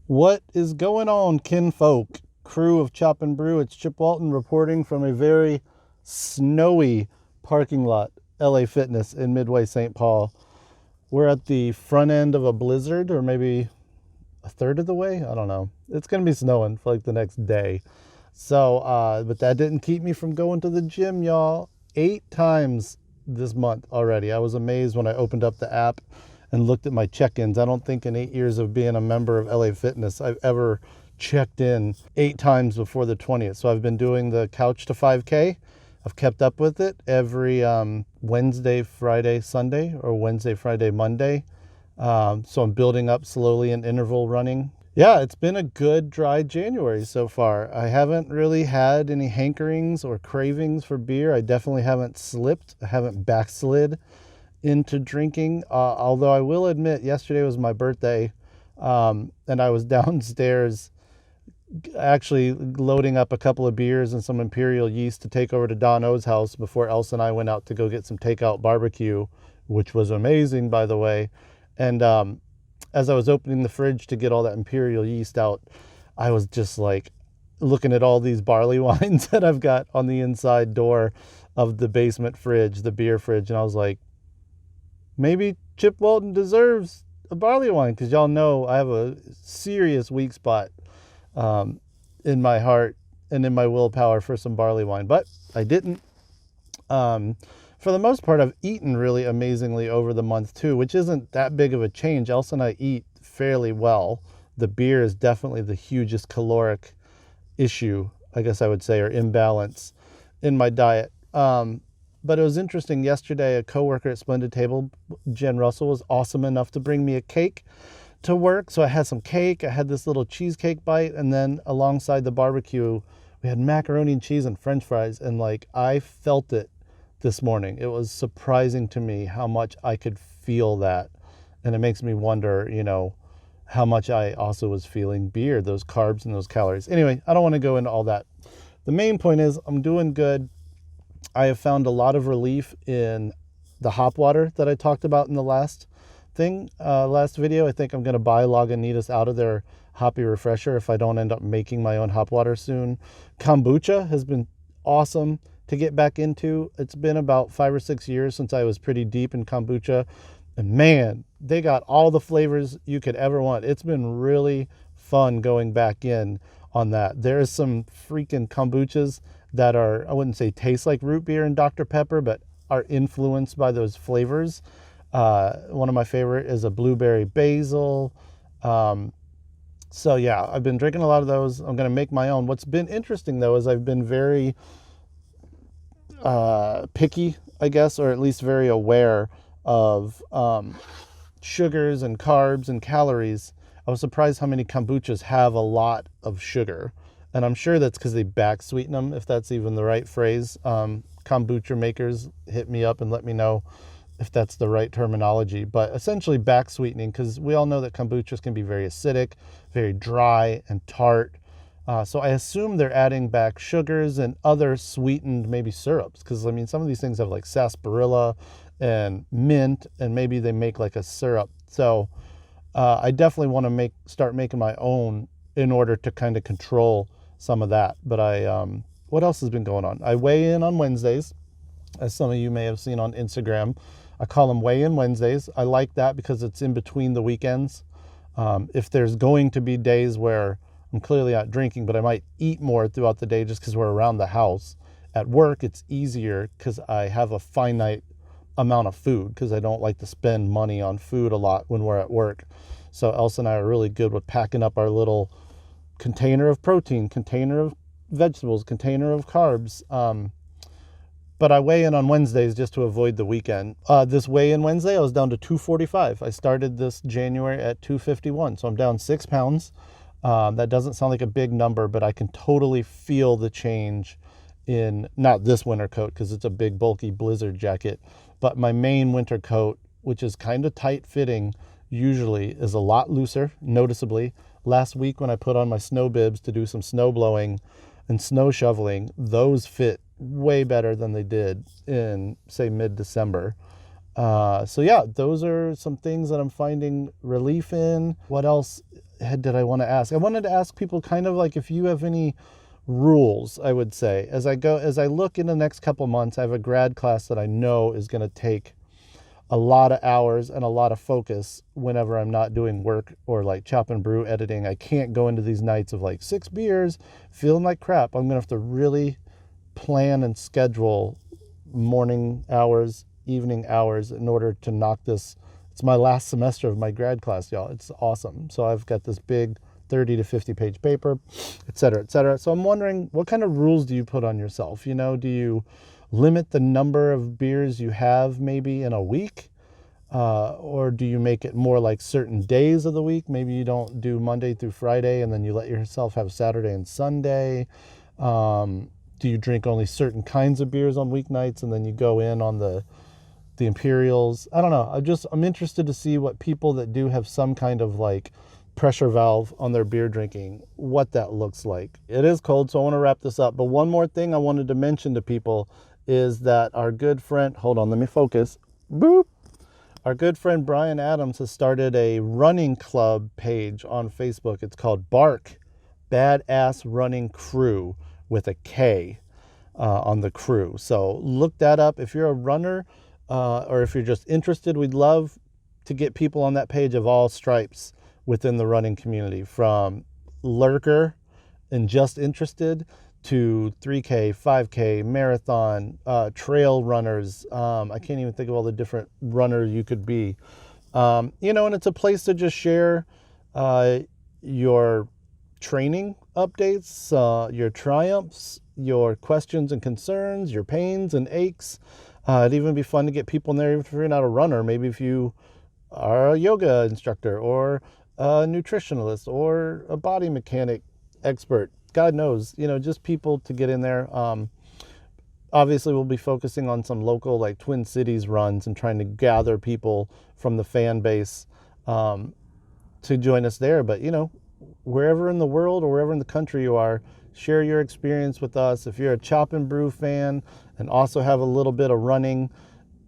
What is going on, kinfolk? Crew of Chop and Brew. It's Chip Walton reporting from a very snowy parking lot, LA Fitness in Midway, St. Paul. We're at the front end of a blizzard, or maybe a third of the way. I don't know. It's going to be snowing for like the next day. But that didn't keep me from going to the gym, y'all. 8 times this month already. I was amazed when I opened up the app and looked at my check-ins. I don't think in 8 years of being a member of LA Fitness, I've ever checked in 8 times before the 20th. So I've been doing the couch to 5K. I've kept up with it every Wednesday, Friday, Sunday, or Wednesday, Friday, Monday. So I'm building up slowly in interval running. Yeah, it's been a good dry January so far. I haven't really had any hankerings or cravings for beer. I definitely haven't slipped. I haven't backslid into drinking. Although I will admit, yesterday was my birthday, and I was downstairs actually loading up a couple of beers and some imperial yeast to take over to Don O's house before Elsa and I went out to go get some takeout barbecue, which was amazing, by the way. And as I was opening the fridge to get all that imperial yeast out, I was just like looking at all these barley wines that I've got on the inside door of the basement fridge, the beer fridge. And I was like, maybe Chip Walton deserves a barley wine, because y'all know I have a serious weak spot in my heart and in my willpower for some barley wine, but I didn't. For the most part, I've eaten really amazingly over the month too, which isn't that big of a change. Elsa and I eat fairly well. The beer is definitely the hugest caloric issue, I guess I would say, or imbalance in my diet. But it was interesting. Yesterday, a coworker at Splendid Table, Jen Russell, was awesome enough to bring me a cake to work. So I had some cake. I had this little cheesecake bite, and then alongside the barbecue, we had macaroni and cheese and French fries. And like, I felt it this morning. It was surprising to me how much I could feel that. And it makes me wonder, how much I also was feeling beer, those carbs and those calories. Anyway, I don't want to go into all that. The main point is I'm doing good. I have found a lot of relief in the hop water that I talked about in the last video. I think I'm going to buy Lagunitas out of their hoppy refresher if I don't end up making my own hop water soon. Kombucha has been awesome to get back into. It's been about 5 or 6 years since I was pretty deep in kombucha. And man, they got all the flavors you could ever want. It's been really fun going back in on that. There's some freaking kombuchas that are, I wouldn't say taste like root beer and Dr. Pepper, but are influenced by those flavors. One of my favorite is a blueberry basil. So yeah, I've been drinking a lot of those. I'm going to make my own. What's been interesting though is I've been very picky, I guess, or at least very aware of sugars and carbs and calories. I was surprised how many kombuchas have a lot of sugar. And I'm sure that's because they back sweeten them, if that's even the right phrase. Kombucha makers, hit me up and let me know if that's the right terminology. But essentially back sweetening, because we all know that kombuchas can be very acidic, very dry and tart. So I assume they're adding back sugars and other sweetened maybe syrups, because I mean some of these things have like sarsaparilla and mint, and maybe they make like a syrup. So I definitely want to start making my own in order to kind of control some of that. But what else has been going on? I weigh in on Wednesdays, as some of you may have seen on Instagram. I call them weigh-in Wednesdays. I like that because it's in between the weekends. If there's going to be days where I'm clearly out drinking, but I might eat more throughout the day just because we're around the house. At work, it's easier because I have a finite amount of food, because I don't like to spend money on food a lot when we're at work. So Elsa and I are really good with packing up our little container of protein, container of vegetables, container of carbs. But I weigh in on Wednesdays just to avoid the weekend. This weigh-in Wednesday, I was down to 245. I started this January at 251, so I'm down 6 pounds. That doesn't sound like a big number, but I can totally feel the change in, not this winter coat because it's a big bulky blizzard jacket, but my main winter coat, which is kind of tight fitting usually, is a lot looser, noticeably. Last week when I put on my snow bibs to do some snow blowing and snow shoveling, those fit way better than they did in, say, mid-December. So yeah, those are some things that I'm finding relief in. What else did I want to ask? I wanted to ask people kind of like if you have any rules, I would say. As I look in the next couple months, I have a grad class that I know is going to take a lot of hours and a lot of focus whenever I'm not doing work or like chop and brew editing. I can't go into these nights of like 6 beers, feeling like crap. I'm going to have to really plan and schedule morning hours, evening hours in order to knock this. It's my last semester of my grad class, y'all. It's awesome. So I've got this big 30 to 50 page paper, et cetera, et cetera. So I'm wondering, what kind of rules do you put on yourself? You know, do you limit the number of beers you have maybe in a week? Or do you make it more like certain days of the week? Maybe you don't do Monday through Friday and then you let yourself have Saturday and Sunday. Do you drink only certain kinds of beers on weeknights and then you go in on the Imperials? I don't know. I'm interested to see what people that do have some kind of like pressure valve on their beer drinking, what that looks like. It is cold, so I want to wrap this up. But one more thing I wanted to mention to people is that our good friend, hold on, let me focus. Boop. Our good friend Brian Adams has started a running club page on Facebook. It's called Bark Badass Running Crew with a K on the crew. So look that up. If you're a runner or if you're just interested, we'd love to get people on that page of all stripes within the running community, from lurker and just interested to 3K, 5K, marathon, trail runners. I can't even think of all the different runners you could be. And it's a place to just share your training updates, your triumphs, your questions and concerns, your pains and aches. It'd even be fun to get people in there, even if you're not a runner. Maybe if you are a yoga instructor or a nutritionalist or a body mechanic expert. God knows, just people to get in there. Obviously, we'll be focusing on some local like Twin Cities runs and trying to gather people from the fan base to join us there. But, wherever in the world or wherever in the country you are, share your experience with us. If you're a chop and brew fan and also have a little bit of running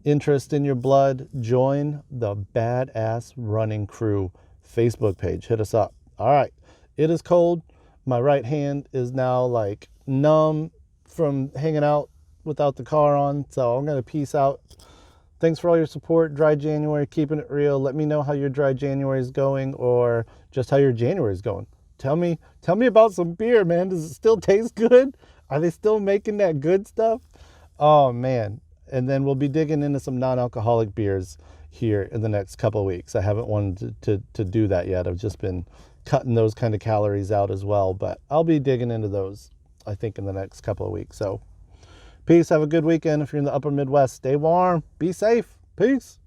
interest in your blood, join the Badass Running Crew Facebook page. Hit us up. All right. It is cold. My right hand is now like numb from hanging out without the car on. So I'm going to peace out. Thanks for all your support. Dry January, keeping it real. Let me know how your dry January is going, or just how your January is going. Tell me about some beer, man. Does it still taste good? Are they still making that good stuff? Oh, man. And then we'll be digging into some non-alcoholic beers here in the next couple of weeks. I haven't wanted to do that yet. I've just been cutting those kind of calories out as well, but I'll be digging into those, I think, in the next couple of weeks. So peace. Have a good weekend. If you're in the upper Midwest, stay warm. Be safe. Peace.